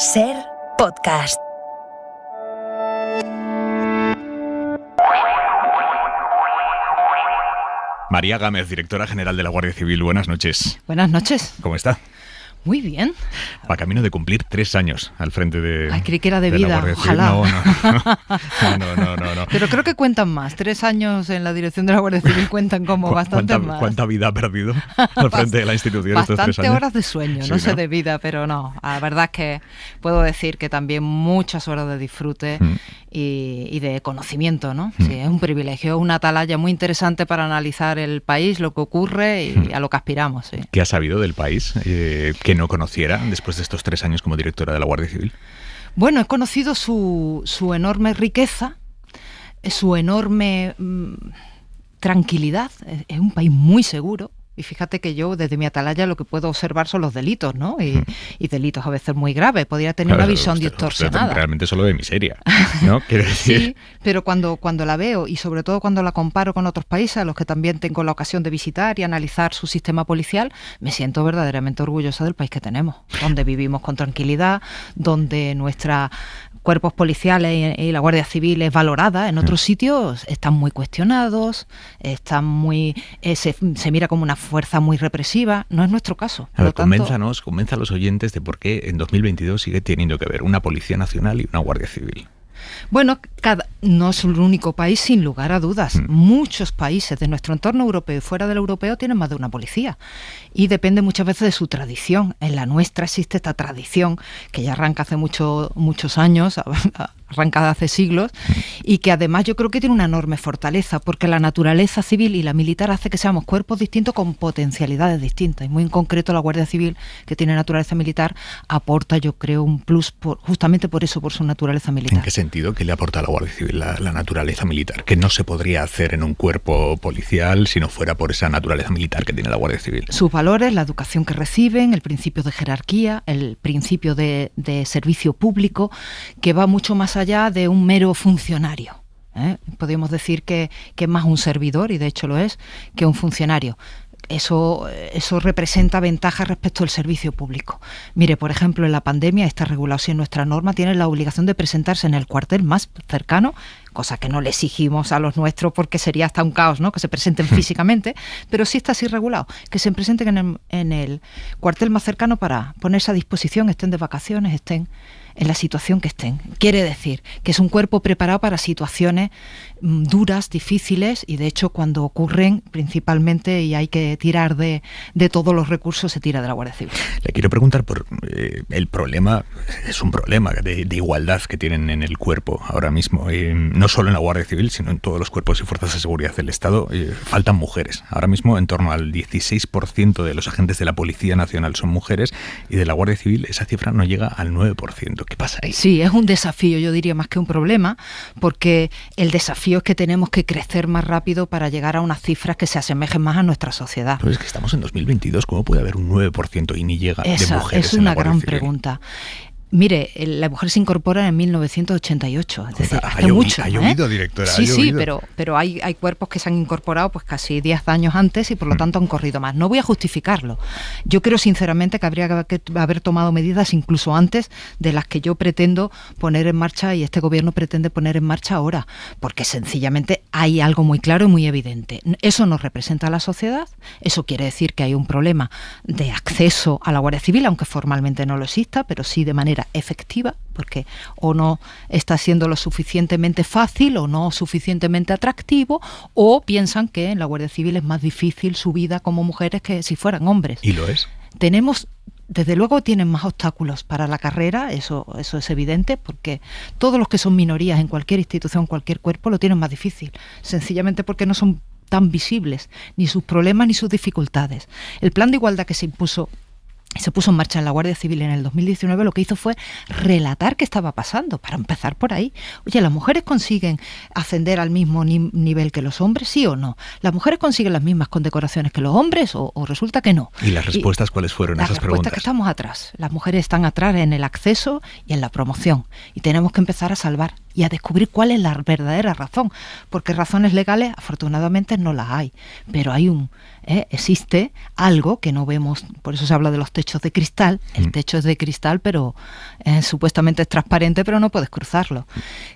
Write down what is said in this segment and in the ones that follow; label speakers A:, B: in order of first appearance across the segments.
A: SER Podcast.
B: María Gámez, directora general de la Guardia Civil. Buenas noches.
C: Buenas noches.
B: ¿Cómo está?
C: Muy bien.
B: Va camino de cumplir 3 años al frente de.
C: Ay, creí que era de vida, ojalá.
B: No.
C: Pero creo que cuentan más. 3 años en la dirección de la Guardia Civil cuentan como bastante más.
B: ¿Cuánta vida ha perdido al frente de la institución estos 3 años?
C: Bastante horas de sueño,
B: Sí,
C: no sé de vida, pero no. La verdad es que puedo decir que también muchas horas de disfrute y de conocimiento, ¿no? Sí, es un privilegio, una atalaya muy interesante para analizar el país, lo que ocurre y a lo que aspiramos. Sí.
B: ¿Qué ha sabido del país que no conociera después de estos 3 años como directora de la Guardia Civil?
C: Bueno, he conocido su enorme riqueza, su enorme tranquilidad. Es un país muy seguro. Y fíjate que yo, desde mi atalaya, lo que puedo observar son los delitos, ¿no? Y delitos a veces muy graves. Podría tener una visión distorsionada.
B: Realmente solo de miseria, ¿no? Quiero decir.
C: Sí, pero cuando la veo, y sobre todo cuando la comparo con otros países a los que también tengo la ocasión de visitar y analizar su sistema policial, me siento verdaderamente orgullosa del país que tenemos, donde vivimos con tranquilidad, donde nuestra cuerpos policiales y la Guardia Civil es valorada. En otros sitios están muy cuestionados, están muy se mira como una fuerza muy represiva. No es nuestro caso.
B: A ver, convenza a los oyentes de por qué en 2022 sigue teniendo que haber una Policía Nacional y una Guardia Civil.
C: Bueno, no es el único país, sin lugar a dudas. Muchos países de nuestro entorno europeo y fuera del europeo tienen más de una policía. Y depende muchas veces de su tradición. En la nuestra existe esta tradición que ya arranca hace muchos años, arranca hace siglos, y que además yo creo que tiene una enorme fortaleza, porque la naturaleza civil y la militar hace que seamos cuerpos distintos con potencialidades distintas. Y muy en concreto la Guardia Civil, que tiene naturaleza militar, aporta, yo creo, un plus justamente por eso, por su naturaleza militar.
B: ¿En qué sentido? ¿Qué le aporta a la Guardia Civil la naturaleza militar? Que no se podría hacer en un cuerpo policial si no fuera por esa naturaleza militar que tiene la Guardia Civil.
C: Sus valores, la educación que reciben, el principio de jerarquía, el principio de servicio público, que va mucho más allá de un mero funcionario. Podríamos decir que es más un servidor, y de hecho lo es, que un funcionario. Eso representa ventajas respecto al servicio público. Mire, por ejemplo, en la pandemia, está regulado así en nuestra norma, tienen la obligación de presentarse en el cuartel más cercano, cosa que no le exigimos a los nuestros porque sería hasta un caos, ¿no?, que se presenten físicamente, pero sí está así regulado, que se presenten en el cuartel más cercano para ponerse a disposición, estén de vacaciones, estén en la situación que estén. Quiere decir que es un cuerpo preparado para situaciones duras, difíciles, y de hecho cuando ocurren principalmente y hay que tirar de todos los recursos, se tira de la Guardia Civil.
B: Le quiero preguntar por el problema, es un problema de igualdad que tienen en el cuerpo ahora mismo, no solo en la Guardia Civil, sino en todos los cuerpos y fuerzas de seguridad del Estado. Faltan mujeres. Ahora mismo en torno al 16% de los agentes de la Policía Nacional son mujeres, y de la Guardia Civil esa cifra no llega al 9%. ¿Qué pasa ahí?
C: Sí, es un desafío, yo diría, más que un problema, porque el desafío es que tenemos que crecer más rápido para llegar a unas cifras que se asemejen más a nuestra sociedad.
B: Pero es que estamos en 2022, ¿cómo puede haber un 9% y ni llega de mujeres en la Guardia Civil?
C: Es una gran pregunta. Mire, la mujer se incorpora en 1988, es decir, hace mucho.
B: Ha llovido, directora.
C: Sí, pero hay cuerpos que se han incorporado pues casi 10 años antes y por lo tanto han corrido más. No voy a justificarlo. Yo creo sinceramente que habría que haber tomado medidas incluso antes de las que yo pretendo poner en marcha y este gobierno pretende poner en marcha ahora, porque sencillamente hay algo muy claro y muy evidente. Eso no representa a la sociedad, eso quiere decir que hay un problema de acceso a la Guardia Civil, aunque formalmente no lo exista, pero sí de manera efectiva, porque o no está siendo lo suficientemente fácil o no suficientemente atractivo, o piensan que en la Guardia Civil es más difícil su vida como mujeres que si fueran hombres.
B: ¿Y lo es?
C: Desde luego tienen más obstáculos para la carrera, eso es evidente, porque todos los que son minorías en cualquier institución, cualquier cuerpo, lo tienen más difícil, sencillamente porque no son tan visibles ni sus problemas ni sus dificultades. El plan de igualdad que se puso en marcha en la Guardia Civil en el 2019, lo que hizo fue relatar qué estaba pasando, para empezar por ahí. Oye, ¿las mujeres consiguen ascender al mismo nivel que los hombres, sí o no? ¿Las mujeres consiguen las mismas condecoraciones que los hombres o resulta que no?
B: ¿Y las respuestas cuáles fueron a esas preguntas?
C: Las respuestas que estamos atrás. Las mujeres están atrás en el acceso y en la promoción. Y tenemos que empezar a salvar y a descubrir cuál es la verdadera razón, porque razones legales afortunadamente no las hay, pero existe algo que no vemos, por eso se habla de los techos de cristal. El techo es de cristal, pero supuestamente es transparente, pero no puedes cruzarlo.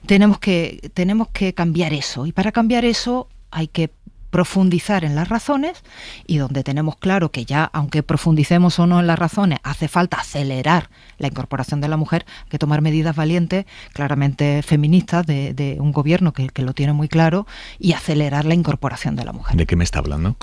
C: Tenemos que cambiar eso, y para cambiar eso hay que profundizar en las razones, y donde tenemos claro que ya, aunque profundicemos o no en las razones, hace falta acelerar la incorporación de la mujer, hay que tomar medidas valientes, claramente feministas, de un gobierno que lo tiene muy claro, y acelerar la incorporación de la mujer.
B: ¿De qué me está hablando?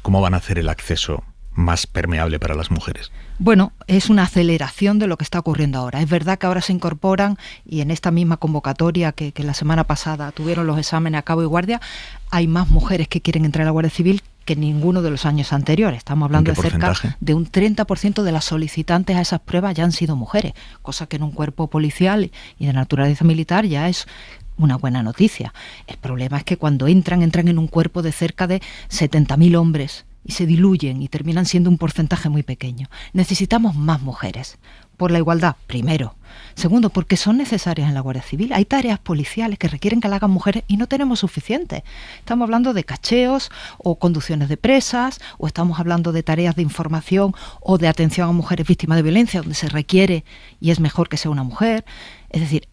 B: ¿Cómo van a hacer el acceso más permeable para las mujeres?
C: Bueno, es una aceleración de lo que está ocurriendo ahora. Es verdad que ahora se incorporan, y en esta misma convocatoria que la semana pasada tuvieron los exámenes a cabo y guardia, hay más mujeres que quieren entrar a la Guardia Civil que ninguno de los años anteriores. Estamos hablando de cerca de un 30% de las solicitantes a esas pruebas ya han sido mujeres, cosa que en un cuerpo policial y de naturaleza militar ya es una buena noticia. El problema es que cuando entran en un cuerpo de cerca de 70.000 hombres, y se diluyen y terminan siendo un porcentaje muy pequeño. Necesitamos más mujeres, por la igualdad, primero. Segundo, porque son necesarias en la Guardia Civil. Hay tareas policiales que requieren que la hagan mujeres y no tenemos suficiente. Estamos hablando de cacheos o conducciones de presas, o estamos hablando de tareas de información o de atención a mujeres víctimas de violencia, donde se requiere y es mejor que sea una mujer. Es decir,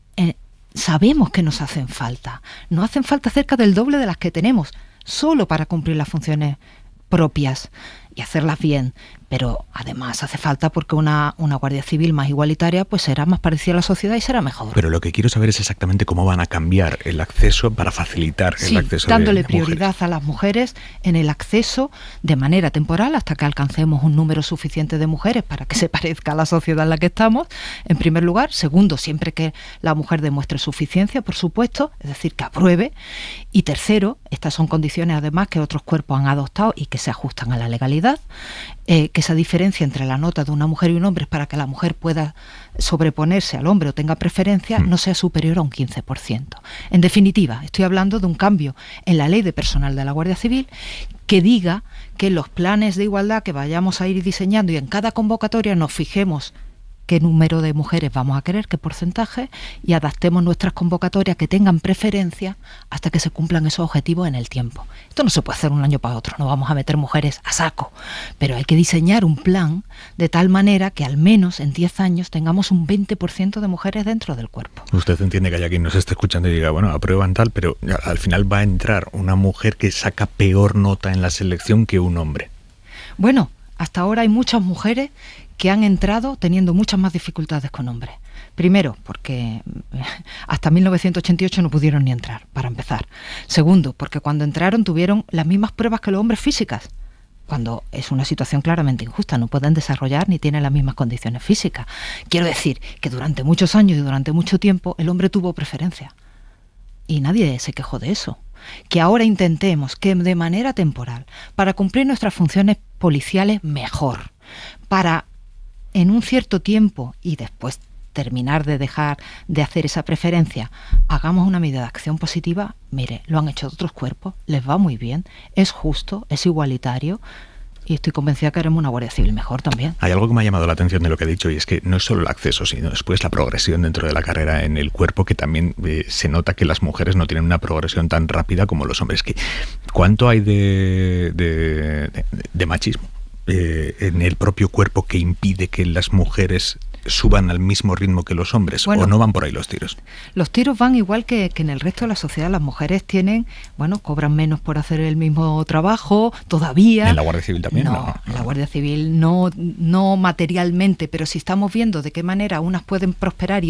C: sabemos que nos hacen falta. Nos hacen falta cerca del doble de las que tenemos, solo para cumplir las funciones propias y hacerlas bien, pero además hace falta porque una Guardia Civil más igualitaria pues será más parecida a la sociedad y será mejor.
B: Pero lo que quiero saber es exactamente cómo van a cambiar el acceso para facilitar el acceso
C: dándole
B: de
C: prioridad
B: mujeres.
C: a las mujeres en el acceso de manera temporal hasta que alcancemos un número suficiente de mujeres para que se parezca a la sociedad en la que estamos, en primer lugar. Segundo, siempre que la mujer demuestre suficiencia, por supuesto, es decir, que apruebe. Y tercero, estas son condiciones además que otros cuerpos han adoptado y que se ajustan a la legalidad, que esa diferencia entre la nota de una mujer y un hombre es para que la mujer pueda sobreponerse al hombre o tenga preferencia, no sea superior a un 15%. En definitiva, estoy hablando de un cambio en la ley de personal de la Guardia Civil que diga que los planes de igualdad que vayamos a ir diseñando y en cada convocatoria nos fijemos qué número de mujeres vamos a querer, qué porcentaje, y adaptemos nuestras convocatorias que tengan preferencia hasta que se cumplan esos objetivos en el tiempo. Esto no se puede hacer un año para otro, no vamos a meter mujeres a saco, pero hay que diseñar un plan de tal manera que al menos en 10 años tengamos un 20% de mujeres dentro del cuerpo.
B: Usted entiende que hay quien nos esté escuchando y diga, bueno, aprueban tal, pero al final va a entrar una mujer que saca peor nota en la selección que un hombre.
C: Bueno, hasta ahora hay muchas mujeres que han entrado teniendo muchas más dificultades con hombres. Primero, porque hasta 1988 no pudieron ni entrar, para empezar. Segundo, porque cuando entraron tuvieron las mismas pruebas que los hombres físicas, cuando es una situación claramente injusta, no pueden desarrollar ni tienen las mismas condiciones físicas. Quiero decir que durante muchos años y durante mucho tiempo el hombre tuvo preferencia. Y nadie se quejó de eso. Que ahora intentemos que de manera temporal, para cumplir nuestras funciones policiales mejor, para en un cierto tiempo y después terminar de dejar de hacer esa preferencia, hagamos una medida de acción positiva. Mire, lo han hecho otros cuerpos, les va muy bien, es justo, es igualitario, y estoy convencida que haremos una Guardia Civil mejor también.
B: Hay algo que me ha llamado la atención de lo que he dicho, y es que no es solo el acceso, sino después la progresión dentro de la carrera en el cuerpo, que también se nota que las mujeres no tienen una progresión tan rápida como los hombres. ¿Cuánto hay de machismo en el propio cuerpo que impide que las mujeres suban al mismo ritmo que los hombres? Bueno, ¿o no van por ahí los tiros?
C: Los tiros van igual que en el resto de la sociedad. Las mujeres cobran menos por hacer el mismo trabajo todavía.
B: ¿En la Guardia Civil también?
C: No, en la Guardia Civil no materialmente, pero si estamos viendo de qué manera unas pueden prosperar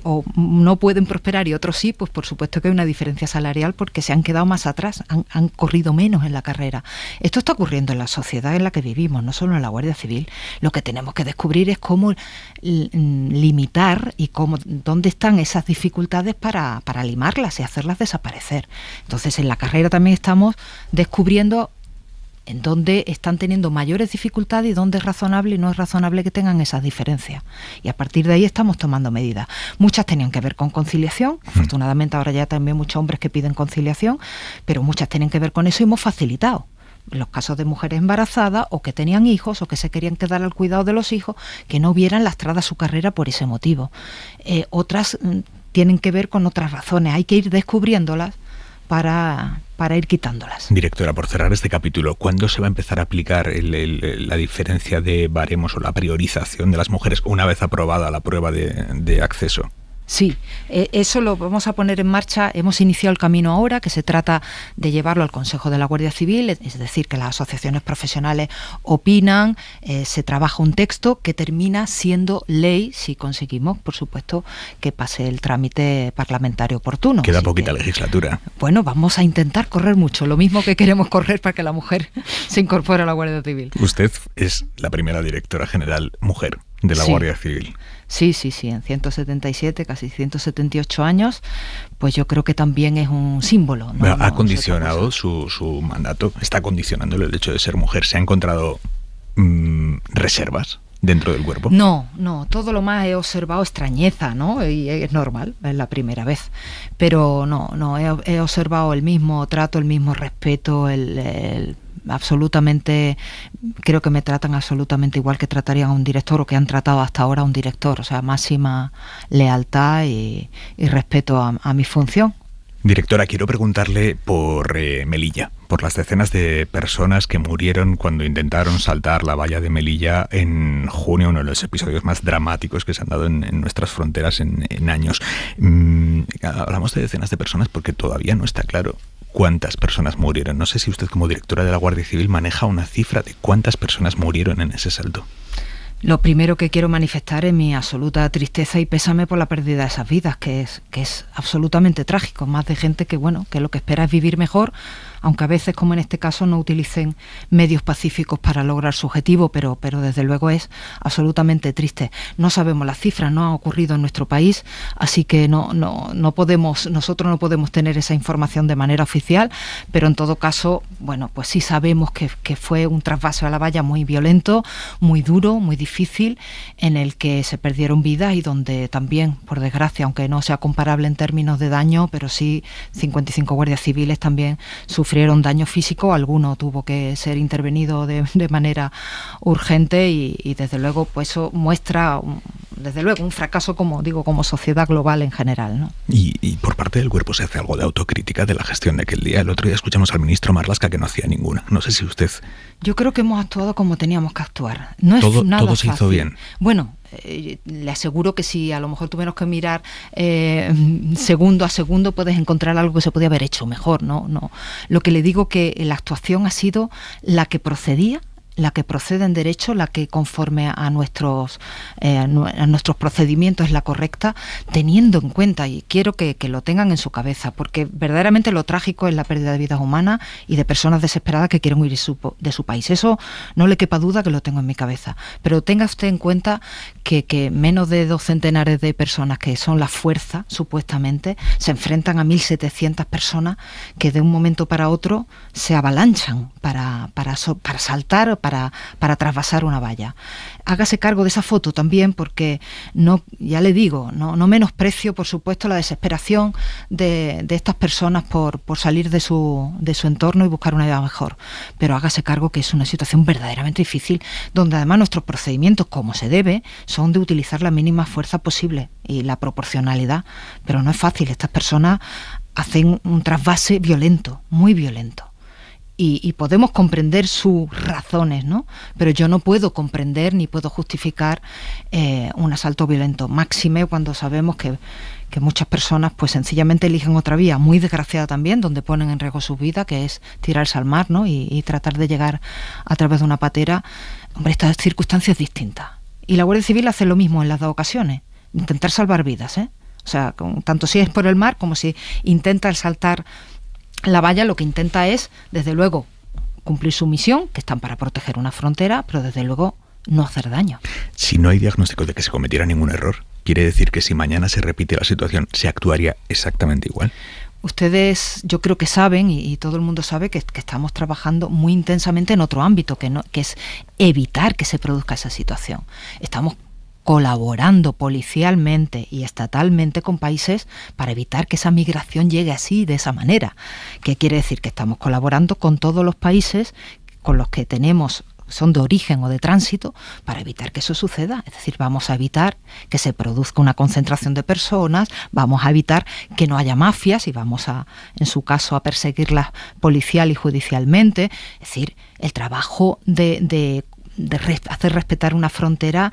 C: o no pueden prosperar y otros sí, pues por supuesto que hay una diferencia salarial porque se han quedado más atrás, han corrido menos en la carrera. Esto está ocurriendo en la sociedad en la que vivimos, no solo en la Guardia Civil. Lo que tenemos que descubrir es cómo limitar y dónde están esas dificultades para limarlas y hacerlas desaparecer. Entonces en la carrera también estamos descubriendo en dónde están teniendo mayores dificultades y dónde es razonable y no es razonable que tengan esas diferencias. Y a partir de ahí estamos tomando medidas. Muchas tenían que ver con conciliación, afortunadamente ahora ya también muchos hombres que piden conciliación, pero muchas tienen que ver con eso y hemos facilitado los casos de mujeres embarazadas o que tenían hijos o que se querían quedar al cuidado de los hijos, que no vieran lastrada su carrera por ese motivo. Otras tienen que ver con otras razones. Hay que ir descubriéndolas para ir quitándolas.
B: Directora, por cerrar este capítulo, ¿cuándo se va a empezar a aplicar la diferencia de baremos o la priorización de las mujeres una vez aprobada la prueba de acceso?
C: Sí, eso lo vamos a poner en marcha. Hemos iniciado el camino ahora, que se trata de llevarlo al Consejo de la Guardia Civil, es decir, que las asociaciones profesionales opinan, se trabaja un texto que termina siendo ley si conseguimos, por supuesto, que pase el trámite parlamentario oportuno.
B: Queda poquita legislatura.
C: Bueno, vamos a intentar correr mucho, lo mismo que queremos correr para que la mujer se incorpore a la Guardia Civil.
B: Usted es la primera directora general mujer de la Guardia Civil.
C: Sí, en 177, casi 178 años, pues yo creo que también es un símbolo.
B: ¿Ha condicionado su mandato? ¿Está condicionándolo el hecho de ser mujer? ¿Se ha encontrado reservas dentro del cuerpo?
C: No, todo lo más he observado extrañeza, ¿no? Y es normal, es la primera vez. Pero he observado el mismo trato, el mismo respeto, absolutamente, creo que me tratan absolutamente igual que tratarían a un director o que han tratado hasta ahora a un director, o sea, máxima lealtad y respeto a mi función.
B: Directora, quiero preguntarle por Melilla, por las decenas de personas que murieron cuando intentaron saltar la valla de Melilla en junio, uno de los episodios más dramáticos que se han dado en nuestras fronteras en años. Hablamos de decenas de personas porque todavía no está claro cuántas personas murieron. No sé si usted, como directora de la Guardia Civil, maneja una cifra de cuántas personas murieron en ese salto.
C: Lo primero que quiero manifestar es mi absoluta tristeza y pésame por la pérdida de esas vidas, que es absolutamente trágico. Más de gente que lo que espera es vivir mejor, aunque a veces, como en este caso, no utilicen medios pacíficos para lograr su objetivo, pero desde luego es absolutamente triste. No sabemos las cifras, no ha ocurrido en nuestro país, así que nosotros no podemos tener esa información de manera oficial, pero en todo caso, pues sí sabemos que fue un trasvase a la valla muy violento, muy duro, muy difícil, en el que se perdieron vidas y donde también, por desgracia, aunque no sea comparable en términos de daño, pero sí 55 guardias civiles también sufrieron daño físico, alguno tuvo que ser intervenido de manera urgente y desde luego pues eso muestra un fracaso, como digo, como sociedad global en general, ¿no?
B: Y por parte del cuerpo se hace algo de autocrítica de la gestión de aquel día. El otro día escuchamos al ministro Marlaska que no hacía ninguna. No sé si usted...
C: Yo creo que hemos actuado como teníamos que actuar. No es nada
B: todo se
C: fácil.
B: Hizo bien.
C: Bueno, le aseguro que si a lo mejor tuvimos que mirar segundo a segundo, puedes encontrar algo que se podía haber hecho mejor, ¿no? Lo que le digo que la actuación ha sido la que procedía, la que procede en derecho, la que conforme a nuestros procedimientos es la correcta, teniendo en cuenta, y quiero que lo tengan en su cabeza, porque verdaderamente lo trágico es la pérdida de vidas humanas y de personas desesperadas que quieren huir de su país. Eso no le quepa duda, que lo tengo en mi cabeza. Pero tenga usted en cuenta que menos de 2 centenares de personas, que son la fuerza, supuestamente, se enfrentan a 1.700 personas que de un momento para otro se avalanchan para saltar, para trasvasar una valla. Hágase cargo de esa foto también, porque ya le digo, no menosprecio, por supuesto, la desesperación de estas personas por salir de su entorno y buscar una vida mejor, pero hágase cargo que es una situación verdaderamente difícil, donde además nuestros procedimientos, como se debe, son de utilizar la mínima fuerza posible y la proporcionalidad, pero no es fácil. Estas personas hacen un trasvase violento, muy violento. Y podemos comprender sus razones, ¿no? Pero yo no puedo comprender ni puedo justificar un asalto violento, máxime cuando sabemos que muchas personas pues sencillamente eligen otra vía, muy desgraciada también, donde ponen en riesgo su vida, que es tirarse al mar, ¿no? Y tratar de llegar a través de una patera. Hombre, estas circunstancias distintas. Y la Guardia Civil hace lo mismo en las 2 ocasiones, intentar salvar vidas, ¿eh? O sea, tanto si es por el mar como si intenta saltar la valla, lo que intenta es, desde luego, cumplir su misión, que están para proteger una frontera, pero desde luego no hacer daño.
B: Si no hay diagnóstico de que se cometiera ningún error, ¿quiere decir que si mañana se repite la situación, se actuaría exactamente igual?
C: Ustedes, yo creo que saben, y todo el mundo sabe, que estamos trabajando muy intensamente en otro ámbito, que es evitar que se produzca esa situación. Estamos colaborando policialmente y estatalmente con países para evitar que esa migración llegue así, de esa manera. ¿Qué quiere decir? Que estamos colaborando con todos los países con los que tenemos son de origen o de tránsito, para evitar que eso suceda. Es decir, vamos a evitar que se produzca una concentración de personas, vamos a evitar que no haya mafias y vamos a, en su caso, a perseguirlas policial y judicialmente. Es decir, el trabajo de hacer respetar una frontera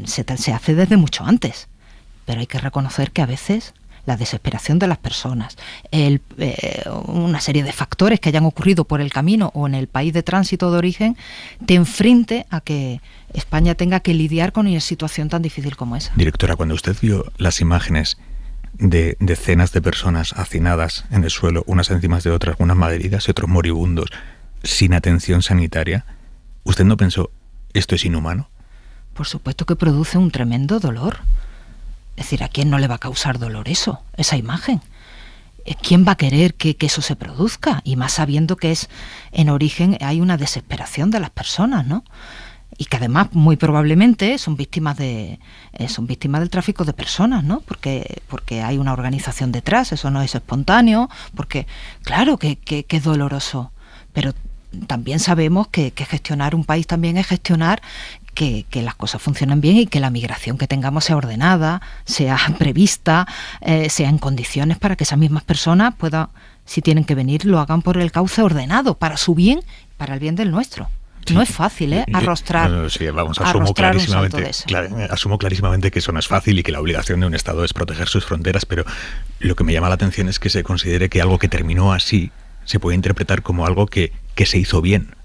C: se hace desde mucho antes, pero hay que reconocer que a veces la desesperación de las personas, una serie de factores que hayan ocurrido por el camino o en el país de tránsito de origen, te enfrente a que España tenga que lidiar con una situación tan difícil como esa.
B: Directora, cuando usted vio las imágenes de decenas de personas hacinadas en el suelo, unas encima de otras, unas malheridas y otros moribundos, sin atención sanitaria, ¿usted no pensó, esto es inhumano?
C: Por supuesto que produce un tremendo dolor. Es decir, ¿a quién no le va a causar dolor eso, esa imagen? ¿Quién va a querer que eso se produzca? Y más sabiendo que en origen hay una desesperación de las personas, ¿no? Y que además muy probablemente son víctimas del tráfico de personas, ¿no? Porque hay una organización detrás, eso no es espontáneo, porque claro que es doloroso, pero también sabemos que gestionar un país también es gestionar que las cosas funcionen bien y que la migración que tengamos sea ordenada, sea prevista, sea en condiciones para que esas mismas personas puedan, si tienen que venir, lo hagan por el cauce ordenado, para su bien, para el bien del nuestro. Sí. No es fácil, arrostrar.
B: Sí, vamos, asumo clarísimamente que eso no es fácil y que la obligación de un Estado es proteger sus fronteras, pero lo que me llama la atención es que se considere que algo que terminó así se puede interpretar como algo que se hizo bien.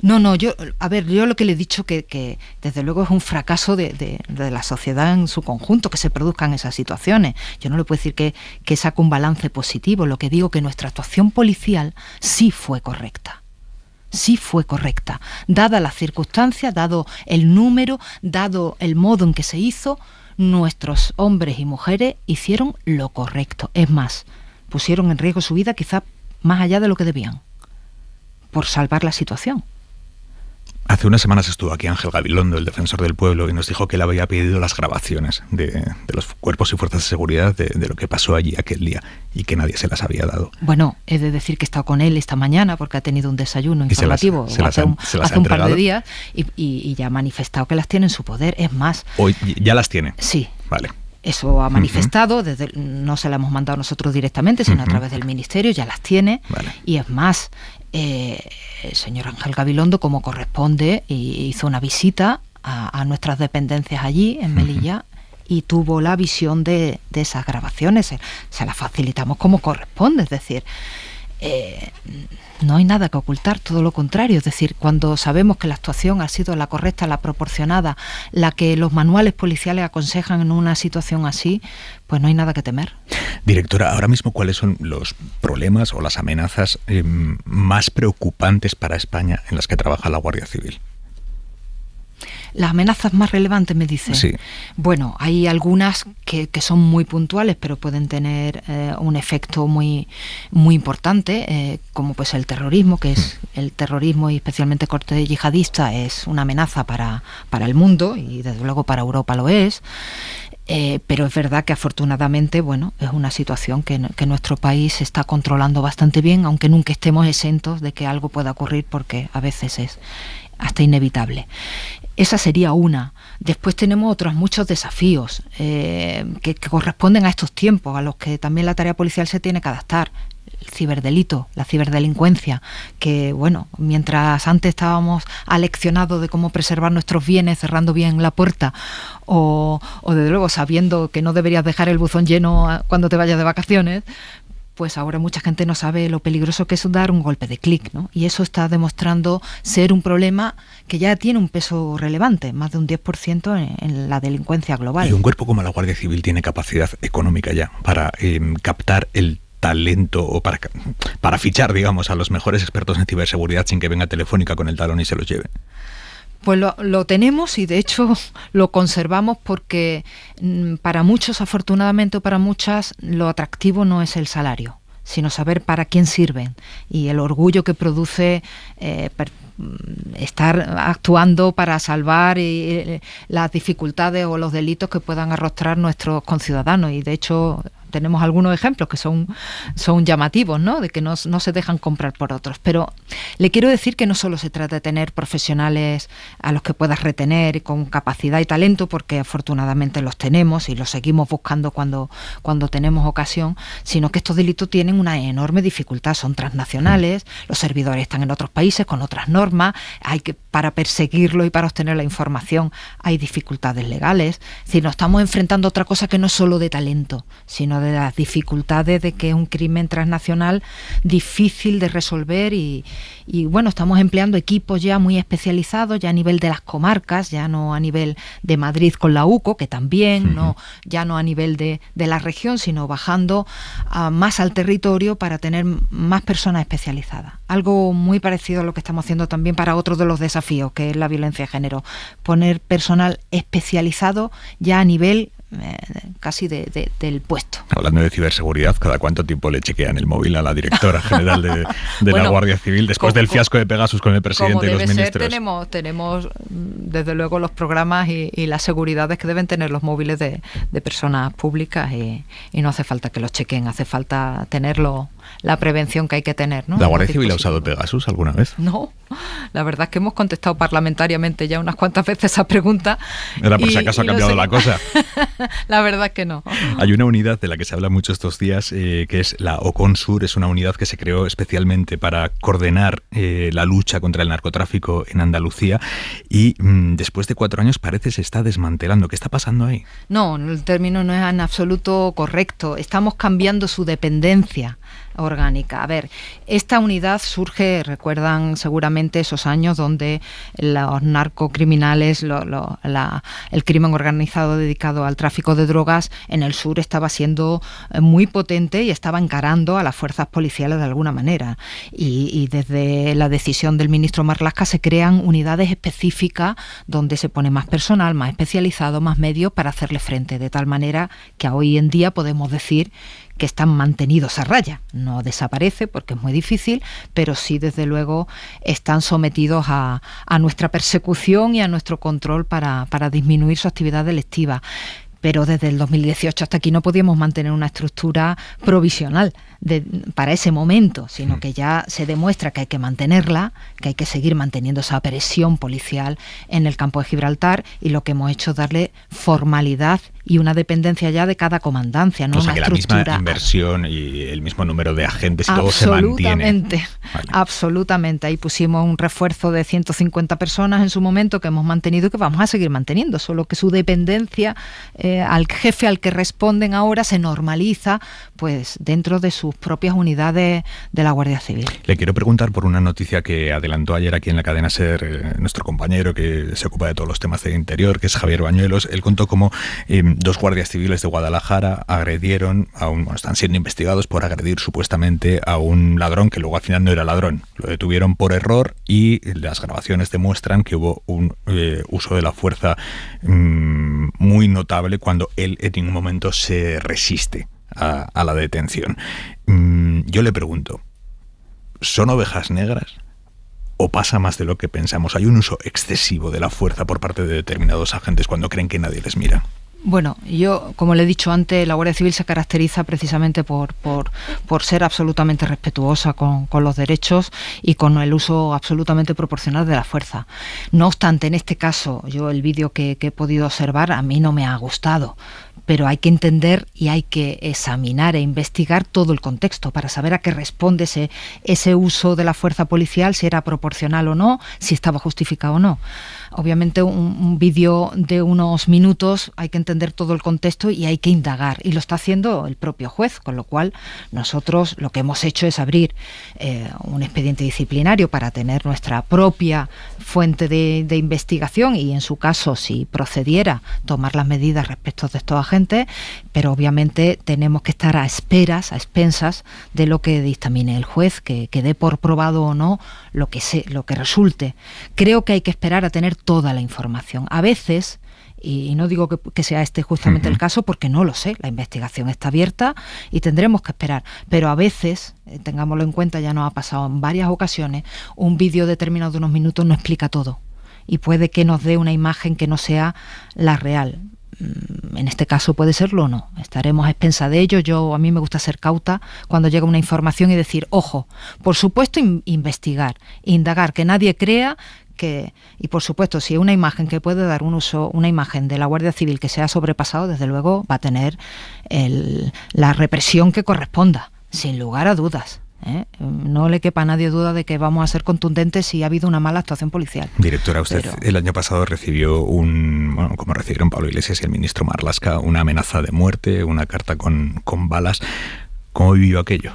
C: No, yo lo que le he dicho que desde luego es un fracaso de la sociedad en su conjunto que se produzcan esas situaciones. Yo no le puedo decir que saque un balance positivo, lo que digo que nuestra actuación policial sí fue correcta. Sí fue correcta, dada las circunstancias, dado el número, dado el modo en que se hizo, nuestros hombres y mujeres hicieron lo correcto. Es más, pusieron en riesgo su vida quizá más allá de lo que debían, por salvar la situación.
B: Hace unas semanas estuvo aquí Ángel Gabilondo, el defensor del pueblo, y nos dijo que él había pedido las grabaciones de los cuerpos y fuerzas de seguridad de lo que pasó allí aquel día y que nadie se las había dado.
C: Bueno, he de decir que he estado con él esta mañana porque ha tenido un desayuno informativo hace un par de días y ya ha manifestado que las tiene en su poder. Es más...
B: ¿Hoy ya las tiene?
C: Sí.
B: Vale.
C: Eso ha manifestado, no se la hemos mandado nosotros directamente, sino a través del Ministerio, ya las tiene. Vale. Y es más... el señor Ángel Gabilondo, como corresponde, hizo una visita a nuestras dependencias allí en Melilla y tuvo la visión de esas grabaciones. Se las facilitamos como corresponde, es decir, no hay nada que ocultar, todo lo contrario. Es decir, cuando sabemos que la actuación ha sido la correcta, la proporcionada, la que los manuales policiales aconsejan en una situación así, pues no hay nada que temer.
B: Directora, ahora mismo, ¿cuáles son los problemas o las amenazas más preocupantes para España en las que trabaja la Guardia Civil?
C: Las amenazas más relevantes, me dice.
B: Sí.
C: Bueno, hay algunas que son muy puntuales, pero pueden tener un efecto muy, muy importante, como pues el terrorismo, que es el terrorismo y especialmente corte yihadista es una amenaza para el mundo y desde luego para Europa lo es. Pero es verdad que afortunadamente, bueno, es una situación que nuestro país está controlando bastante bien, aunque nunca estemos exentos de que algo pueda ocurrir porque a veces es hasta inevitable. Esa sería una. Después tenemos otros muchos desafíos que corresponden a estos tiempos, a los que también la tarea policial se tiene que adaptar. El ciberdelito, la ciberdelincuencia, que bueno, mientras antes estábamos aleccionados de cómo preservar nuestros bienes cerrando bien la puerta o desde luego sabiendo que no deberías dejar el buzón lleno cuando te vayas de vacaciones, pues ahora mucha gente no sabe lo peligroso que es dar un golpe de clic, ¿no? Y eso está demostrando ser un problema que ya tiene un peso relevante, más de un 10% en la delincuencia global.
B: Y un cuerpo como la Guardia Civil tiene capacidad económica ya para captar el talento o para fichar, digamos, a los mejores expertos en ciberseguridad sin que venga Telefónica con el talón y se los lleve.
C: Pues lo tenemos y de hecho lo conservamos porque para muchos, afortunadamente, o para muchas, lo atractivo no es el salario, sino saber para quién sirven y el orgullo que produce estar actuando para salvar las dificultades o los delitos que puedan arrostrar nuestros conciudadanos. Y de hecho tenemos algunos ejemplos que son llamativos, ¿no? De que no se dejan comprar por otros. Pero le quiero decir que no solo se trata de tener profesionales a los que puedas retener con capacidad y talento, porque afortunadamente los tenemos y los seguimos buscando cuando tenemos ocasión, sino que estos delitos tienen una enorme dificultad, son transnacionales, los servidores están en otros países con otras normas, para perseguirlo y para obtener la información hay dificultades legales. Es decir, nos estamos enfrentando a otra cosa que no es solo de talento, sino de las dificultades de que es un crimen transnacional difícil de resolver y bueno, estamos empleando equipos ya muy especializados, ya a nivel de las comarcas, ya no a nivel de Madrid con la UCO, que también, ya no a nivel de la región, sino bajando más al territorio para tener más personas especializadas. Algo muy parecido a lo que estamos haciendo también para otro de los desafíos, que es la violencia de género. Poner personal especializado ya a nivel casi del puesto.
B: Hablando de ciberseguridad, ¿cada cuánto tiempo le chequean el móvil a la directora general de la Guardia Civil después del fiasco de Pegasus con el presidente y los ministros?
C: Tenemos desde luego los programas y las seguridades que deben tener los móviles de personas públicas y no hace falta que los chequen, hace falta tenerlo, la prevención que hay que tener, ¿no?
B: ¿La Guardia Civil ha usado Pegasus alguna vez?
C: No, la verdad es que hemos contestado parlamentariamente ya unas cuantas veces esa pregunta.
B: Era por si acaso ha cambiado la cosa.
C: La verdad es que no.
B: Hay una unidad de la que se habla mucho estos días, que es la OCONSUR. Es una unidad que se creó especialmente para coordinar la lucha contra el narcotráfico en Andalucía y después de 4 años parece se está desmantelando. ¿Qué está pasando ahí?
C: No, el término no es en absoluto correcto. Estamos cambiando su dependencia orgánica. A ver, esta unidad surge, recuerdan seguramente esos años donde los narcocriminales, el crimen organizado dedicado al tráfico de drogas en el sur estaba siendo muy potente y estaba encarando a las fuerzas policiales de alguna manera. Y desde la decisión del ministro Marlaska se crean unidades específicas donde se pone más personal, más especializado, más medios para hacerle frente, de tal manera que hoy en día podemos decir que están mantenidos a raya. No desaparece porque es muy difícil, pero sí desde luego están sometidos a nuestra persecución y a nuestro control para disminuir su actividad delictiva. Pero desde el 2018 hasta aquí no podíamos mantener una estructura provisional para ese momento, sino que ya se demuestra que hay que mantenerla, que hay que seguir manteniendo esa presión policial en el campo de Gibraltar, y lo que hemos hecho es darle formalidad y una dependencia ya de cada comandancia, no
B: o sea,
C: una
B: que
C: estructura.
B: La misma inversión y el mismo número de agentes y todo se mantiene.
C: Vale. Absolutamente. Ahí pusimos un refuerzo de 150 personas en su momento que hemos mantenido y que vamos a seguir manteniendo, solo que su dependencia al jefe al que responden ahora se normaliza pues dentro de sus propias unidades de la Guardia Civil.
B: Le quiero preguntar por una noticia que adelantó ayer aquí en la cadena SER nuestro compañero que se ocupa de todos los temas de interior, que es Javier Bañuelos. Él contó cómo 2 guardias civiles de Guadalajara agredieron están siendo investigados por agredir supuestamente a un ladrón que luego al final no era ladrón. Lo detuvieron por error y las grabaciones demuestran que hubo un uso de la fuerza muy notable cuando él en ningún momento se resiste a la detención. Yo le pregunto, ¿son ovejas negras o pasa más de lo que pensamos? ¿Hay un uso excesivo de la fuerza por parte de determinados agentes cuando creen que nadie les mira?
C: Bueno, yo, como le he dicho antes, la Guardia Civil se caracteriza precisamente por ser absolutamente respetuosa con los derechos y con el uso absolutamente proporcional de la fuerza. No obstante, en este caso, yo el vídeo que he podido observar a mí no me ha gustado, pero hay que entender y hay que examinar e investigar todo el contexto para saber a qué responde ese uso de la fuerza policial, si era proporcional o no, si estaba justificado o no. Obviamente un vídeo de unos minutos hay que entender todo el contexto y hay que indagar, y lo está haciendo el propio juez, con lo cual nosotros lo que hemos hecho es abrir un expediente disciplinario para tener nuestra propia fuente de investigación y en su caso, si procediera, tomar las medidas respecto de estos agentes, pero obviamente tenemos que estar a expensas de lo que dictamine el juez, que dé por probado o no lo que resulte. Creo que hay que esperar a tener toda la información. A veces, y no digo que sea este justamente el caso, porque no lo sé, la investigación está abierta y tendremos que esperar, pero a veces, tengámoslo en cuenta, ya nos ha pasado en varias ocasiones, un vídeo determinado de unos minutos no explica todo y puede que nos dé una imagen que no sea la real. en este caso puede serlo o no. Estaremos a expensas de ello. A mí me gusta ser cauta cuando llega una información y decir, ojo, por supuesto investigar, indagar, que nadie crea y por supuesto, si una imagen que puede dar una imagen de la Guardia Civil que se ha sobrepasado, desde luego va a tener la represión que corresponda, sin lugar a dudas. No le quepa a nadie duda de que vamos a ser contundentes si ha habido una mala actuación policial.
B: Directora, usted el año pasado recibió como recibieron Pablo Iglesias y el ministro Marlaska, una amenaza de muerte, una carta con balas. ¿Cómo vivió aquello?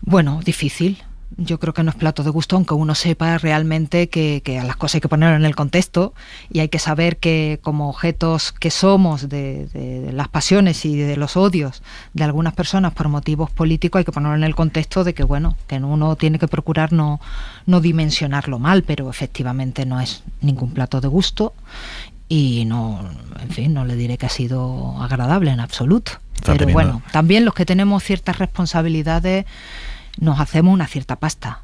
C: Bueno, difícil. Yo creo que no es plato de gusto, aunque uno sepa realmente que a las cosas hay que ponerlo en el contexto y hay que saber que como objetos que somos de las pasiones y de los odios de algunas personas por motivos políticos, hay que ponerlo en el contexto de que uno tiene que procurar no dimensionarlo mal, pero efectivamente no es ningún plato de gusto y no le diré que ha sido agradable en absoluto. Pero bueno, también los que tenemos ciertas responsabilidades nos hacemos una cierta pasta.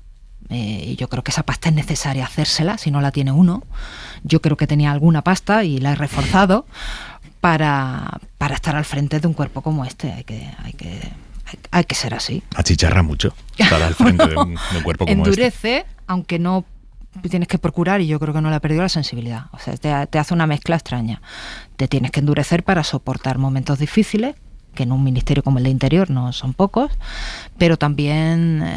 C: Y yo creo que esa pasta es necesaria hacérsela, si no la tiene uno. Yo creo que tenía alguna pasta y la he reforzado para estar al frente de un cuerpo como este. Hay que ser así.
B: Achicharra mucho estar al frente de un cuerpo como
C: Endurece, aunque no tienes que procurar, y yo creo que no le ha perdido la sensibilidad. O sea, te hace una mezcla extraña. Te tienes que endurecer para soportar momentos difíciles, que en un ministerio como el de Interior no son pocos, pero también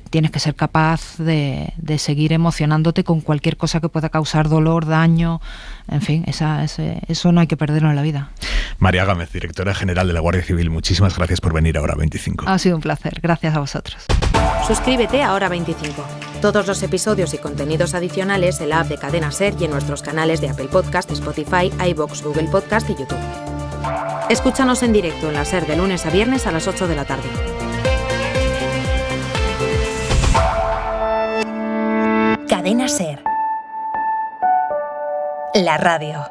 C: tienes que ser capaz de seguir emocionándote con cualquier cosa que pueda causar dolor, daño, en fin, eso no hay que perderlo en la vida.
B: María Gámez, directora general de la Guardia Civil, muchísimas gracias por venir a Hora 25.
C: Ha sido un placer, gracias a vosotros.
A: Suscríbete a Hora 25. Todos los episodios y contenidos adicionales en la app de Cadena SER y en nuestros canales de Apple Podcast, Spotify, iVoox, Google Podcast y YouTube. Escúchanos en directo en la SER de lunes a viernes a las 8 de la tarde. Cadena SER. La radio.